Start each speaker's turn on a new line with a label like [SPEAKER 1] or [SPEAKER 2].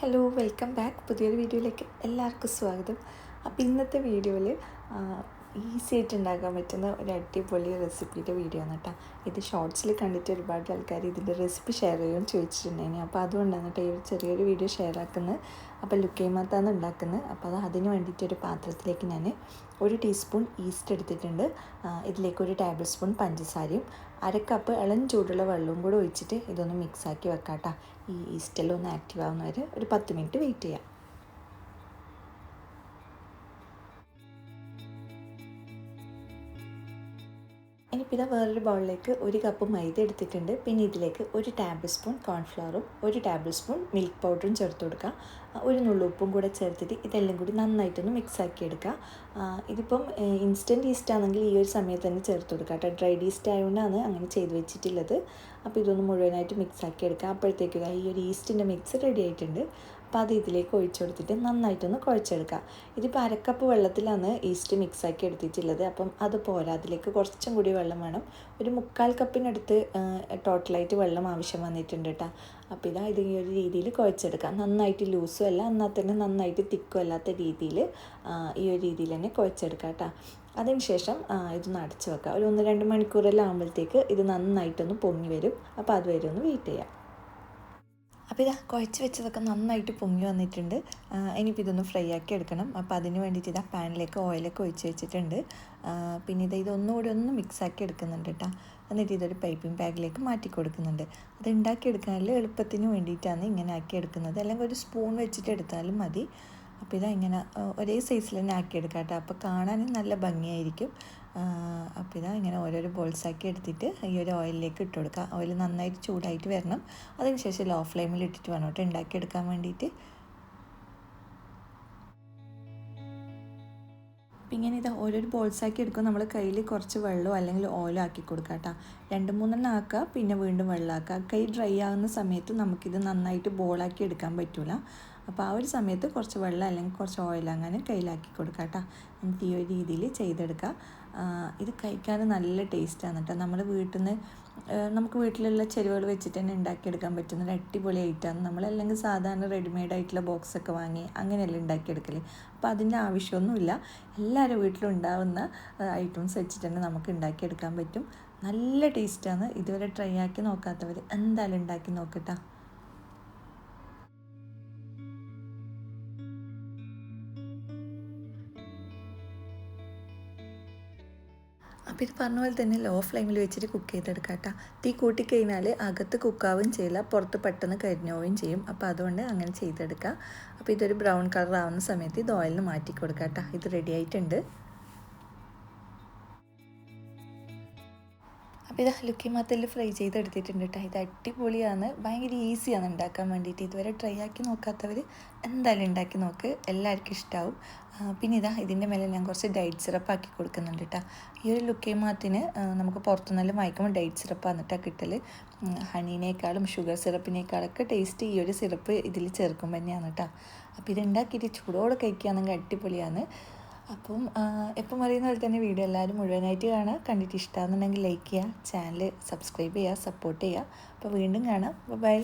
[SPEAKER 1] Hello, welcome back. പുതിയൊരു വീഡിയോയിലേക്ക് എല്ലാവർക്കും സ്വാഗതം. അപ്പോൾ ഇന്നത്തെ വീഡിയോയിൽ ഈസി ആയിട്ട് ഉണ്ടാക്കാൻ പറ്റുന്ന ഒരു അടിപൊളി റെസിപ്പിയുടെ വീഡിയോ ആണ് കേട്ടോ. ഇത് ഷോർട്സിൽ കണ്ടിട്ട് ഒരുപാട് ആൾക്കാർ ഇതിൻ്റെ റെസിപ്പി ഷെയർ ചെയ്യുമെന്ന് ചോദിച്ചിട്ടുണ്ടായിരുന്നു. അപ്പോൾ അതുകൊണ്ടാണ് കേട്ടോ ഈ ഒരു ചെറിയൊരു വീഡിയോ ഷെയർ ആക്കുന്നത്. അപ്പോൾ ലുക്കൈമാത്താണ് ഉണ്ടാക്കുന്നത്. അപ്പോൾ അതിന് വേണ്ടിയിട്ട് ഒരു പാത്രത്തിലേക്ക് ഞാൻ 1 ടീസ്പൂൺ ഈസ്റ്റ് എടുത്തിട്ടുണ്ട്. ഇതിലേക്ക് 1 ടേബിൾ സ്പൂൺ പഞ്ചസാരയും 1/2 കപ്പ് ഇളം ചൂടുള്ള വെള്ളവും കൂടെ ഒഴിച്ചിട്ട് ഇതൊന്ന് മിക്സാക്കി വെക്കാം കേട്ടോ. ഈ ഈസ്റ്റെല്ലാം ഒന്ന് ആക്റ്റീവ് ആവുന്ന വരെ ഒരു 10 മിനിറ്റ് വെയിറ്റ് ചെയ്യാം. ഇനിയിപ്പോൾ ഇതാ വേറൊരു ബൗളിലേക്ക് 1 കപ്പ് മൈദ എടുത്തിട്ടുണ്ട്. പിന്നെ ഇതിലേക്ക് 1 ടേബിൾ സ്പൂൺ കോൺഫ്ലവറും 1 ടേബിൾ സ്പൂൺ മിൽക്ക് പൗഡറും ചേർത്ത് കൊടുക്കുക. 1 നുള്ളു ഉപ്പും കൂടെ ചേർത്തിട്ട് ഇതെല്ലാം കൂടി നന്നായിട്ടൊന്ന് മിക്സാക്കി എടുക്കുക. ഇതിപ്പം ഇൻസ്റ്റൻറ്റ് ഈസ്റ്റ് ആണെങ്കിൽ ഈ ഒരു സമയത്ത് തന്നെ ചേർത്ത് കൊടുക്കുക കേട്ടോ. ഡ്രൈഡ് ഈസ്റ്റ് ആയതുകൊണ്ടാണ് അങ്ങനെ ചെയ്ത് വെച്ചിട്ടുള്ളത്. അപ്പോൾ ഇതൊന്ന് മുഴുവനായിട്ട് മിക്സാക്കി എടുക്കുക. അപ്പോഴത്തേക്കും ഈ ഒരു ഈസ്റ്റിൻ്റെ മിക്സ് റെഡി ആയിട്ടുണ്ട്. അപ്പോൾ അത് ഇതിലേക്ക് ഒഴിച്ചു കൊടുത്തിട്ട് നന്നായിട്ടൊന്ന് കുഴച്ചെടുക്കുക. ഇതിപ്പോൾ 1/2 കപ്പ് വെള്ളത്തിലാണ് ഈസ്റ്റ് മിക്സാക്കി എടുത്തിട്ടുള്ളത്. അപ്പം അത് പോരാ, അതിലേക്ക് കുറച്ചും കൂടി വെള്ളം വേണം. ഒരു 1/4 കപ്പിനടുത്ത് ടോട്ടലായിട്ട് വെള്ളം ആവശ്യം വന്നിട്ടുണ്ട് കേട്ടോ. അപ്പോൾ ഇതാ ഇത് ഈ ഒരു രീതിയിൽ കുഴച്ചെടുക്കുക. നന്നായിട്ട് ലൂസും അല്ല, എന്നാൽ തന്നെ നന്നായിട്ട് തിക്കും അല്ലാത്ത രീതിയിൽ ഈ ഒരു രീതിയിൽ തന്നെ കുഴച്ചെടുക്കുക കേട്ടോ. അതിന് ശേഷം ഇതൊന്ന് അടച്ച് വെക്കുക. ഒരു 1-2 മണിക്കൂറെല്ലാം ആകുമ്പോഴത്തേക്ക് ഇത് നന്നായിട്ടൊന്ന് പൊങ്ങി വരും. അപ്പോൾ അതുവരെ ഒന്ന് വെയിറ്റ് ചെയ്യാം. അപ്പോൾ ഇതാ കുഴച്ച് വെച്ചതൊക്കെ നന്നായിട്ട് പൊങ്ങി വന്നിട്ടുണ്ട്. ഇനിയിപ്പോൾ ഇതൊന്ന് ഫ്രൈ ആക്കി എടുക്കണം. അപ്പോൾ അതിന് വേണ്ടിയിട്ട് ഇതാ പാനിലേക്ക് ഓയിലൊക്കെ ഒഴിച്ച് വെച്ചിട്ടുണ്ട്. പിന്നെ ഇതൊന്നുകൂടി ഒന്ന് മിക്സാക്കി എടുക്കുന്നുണ്ട് കേട്ടോ. എന്നിട്ട് ഇതൊരു പൈപ്പിംഗ് ബാഗിലേക്ക് മാറ്റി കൊടുക്കുന്നുണ്ട്. അത് ഉണ്ടാക്കിയെടുക്കാനുള്ള എളുപ്പത്തിന് വേണ്ടിയിട്ടാണ് ഇങ്ങനെ ആക്കി എടുക്കുന്നത്. അല്ലെങ്കിൽ ഒരു സ്പൂൺ വെച്ചിട്ട് എടുത്താലും മതി. അപ്പോൾ ഇതാ ഇങ്ങനെ ഒരേ സൈസിൽ തന്നെ ആക്കിയെടുക്കാം കേട്ടോ. അപ്പോൾ കാണാനും നല്ല ഭംഗിയായിരിക്കും. അപ്പോൾ ഇതാ ഇങ്ങനെ ഓരോരോ ബോൾസാക്കി എടുത്തിട്ട് ഈ ഒരു ഓയിലിലേക്ക് ഇട്ട് കൊടുക്കുക. ഓയിൽ നന്നായിട്ട് ചൂടായിട്ട് വരണം. അതിനുശേഷം ലോ ഫ്ലെയിമിൽ ഇട്ടിട്ട് വേണം കേട്ടോ ഉണ്ടാക്കിയെടുക്കാൻ വേണ്ടിയിട്ട്. അപ്പം ഇങ്ങനെ ഇത് ഓരോരോ ബോൾസാക്കി എടുക്കും. നമ്മൾ കയ്യിൽ കുറച്ച് വെള്ളമോ അല്ലെങ്കിൽ ഓയിലോ ആക്കി കൊടുക്കുക കേട്ടോ. 2-3 ആക്കുക, പിന്നെ വീണ്ടും വെള്ളമാക്കുക. കൈ ഡ്രൈ ആകുന്ന സമയത്ത് നമുക്കിത് നന്നായിട്ട് ബോളാക്കി എടുക്കാൻ പറ്റില്ല. അപ്പോൾ ആ ഒരു സമയത്ത് കുറച്ച് വെള്ളം അല്ലെങ്കിൽ കുറച്ച് ഓയിൽ അങ്ങനെ കയ്യിലാക്കി കൊടുക്കുക കേട്ടോ. എന്നിട്ട് ഈ ഒരു രീതിയിൽ ചെയ്തെടുക്കുക. ഇത് കഴിക്കാൻ നല്ല ടേസ്റ്റാണ് കേട്ടോ. നമ്മൾ നമുക്ക് വീട്ടിലുള്ള ചേരുവകൾ വെച്ചിട്ട് തന്നെ ഉണ്ടാക്കിയെടുക്കാൻ പറ്റുന്ന ഒരു അടിപൊളി ഐറ്റമാണ്. നമ്മളല്ലെങ്കിൽ സാധാരണ റെഡിമെയ്ഡ് ആയിട്ടുള്ള ബോക്സൊക്കെ വാങ്ങി അങ്ങനെയല്ല ഉണ്ടാക്കിയെടുക്കൽ. അപ്പോൾ അതിൻ്റെ ആവശ്യമൊന്നുമില്ല. എല്ലാവരും വീട്ടിലുണ്ടാവുന്ന ഐറ്റംസ് വെച്ചിട്ട് തന്നെ നമുക്ക് ഉണ്ടാക്കിയെടുക്കാൻ പറ്റും. നല്ല ടേസ്റ്റാണ്. ഇതുവരെ ട്രൈ ആക്കി നോക്കാത്തവർ എന്തായാലും ഉണ്ടാക്കി നോക്കട്ടോ. അപ്പോൾ ഇത് പറഞ്ഞ പോലെ തന്നെ ലോ ഫ്ലെയിമിൽ വെച്ചിട്ട് കുക്ക് ചെയ്തെടുക്കാം കേട്ടോ. തീ കൂട്ടിക്കഴിഞ്ഞാൽ അകത്ത് കുക്കാവുകയും ചെയ്യില്ല, പുറത്ത് പെട്ടെന്ന് കരിഞ്ഞു പോവുകയും ചെയ്യും. അപ്പോൾ അതുകൊണ്ട് അങ്ങനെ ചെയ്തെടുക്കുക. അപ്പോൾ ഇതൊരു ബ്രൗൺ കളർ ആവുന്ന സമയത്ത് ഇത് ഓയിലിന് മാറ്റി കൊടുക്കാം കേട്ടോ. ഇത് റെഡി ആയിട്ടുണ്ട്. അപ്പോൾ ഇത് ലുക്കൈമാത്തിൽ ഫ്രൈ ചെയ്തെടുത്തിട്ടുണ്ട് കേട്ടോ. ഇത് അടിപൊളിയാണ്, ഭയങ്കര ഈസിയാണ് ഉണ്ടാക്കാൻ വേണ്ടിയിട്ട്. ഇതുവരെ ട്രൈ ആക്കി നോക്കാത്തവർ എന്തായാലും ഉണ്ടാക്കി നോക്ക്, എല്ലാവർക്കും ഇഷ്ടമാവും. പിന്നെ ഇതിൻ്റെ മേലെ ഞാൻ കുറച്ച് ഡേറ്റ് സിറപ്പ് ആക്കി കൊടുക്കുന്നുണ്ട് കേട്ടോ. ഈ ഒരു ലുക്കൈമാത്തിന് നമുക്ക് പുറത്തുനിന്നെല്ലാം വാങ്ങിക്കുമ്പോൾ ഡേറ്റ് സിറപ്പാണ് കേട്ടോ കിട്ടൽ. ഹണീനേക്കാളും ഷുഗർ സിറപ്പിനേക്കാളൊക്കെ ടേസ്റ്റ് ഈ ഒരു സിറപ്പ് ഇതിൽ ചേർക്കുമ്പോൾ തന്നെയാണ് കേട്ടോ. അപ്പോൾ ഇതുണ്ടാക്കിയിട്ട് ചൂടോടെ കഴിക്കുകയാണെങ്കിൽ അടിപൊളിയാണ്. അപ്പം എപ്പം പറയുന്ന പോലെ തന്നെ വീഡിയോ എല്ലാവരും മുഴുവനായിട്ട് കാണുക. കണ്ടിട്ട് ഇഷ്ടമാണെന്നുണ്ടെങ്കിൽ ലൈക്ക് ചെയ്യുക, ചാനൽ സബ്സ്ക്രൈബ് ചെയ്യുക, സപ്പോർട്ട് ചെയ്യുക. അപ്പോൾ വീണ്ടും കാണാം. ബൈ.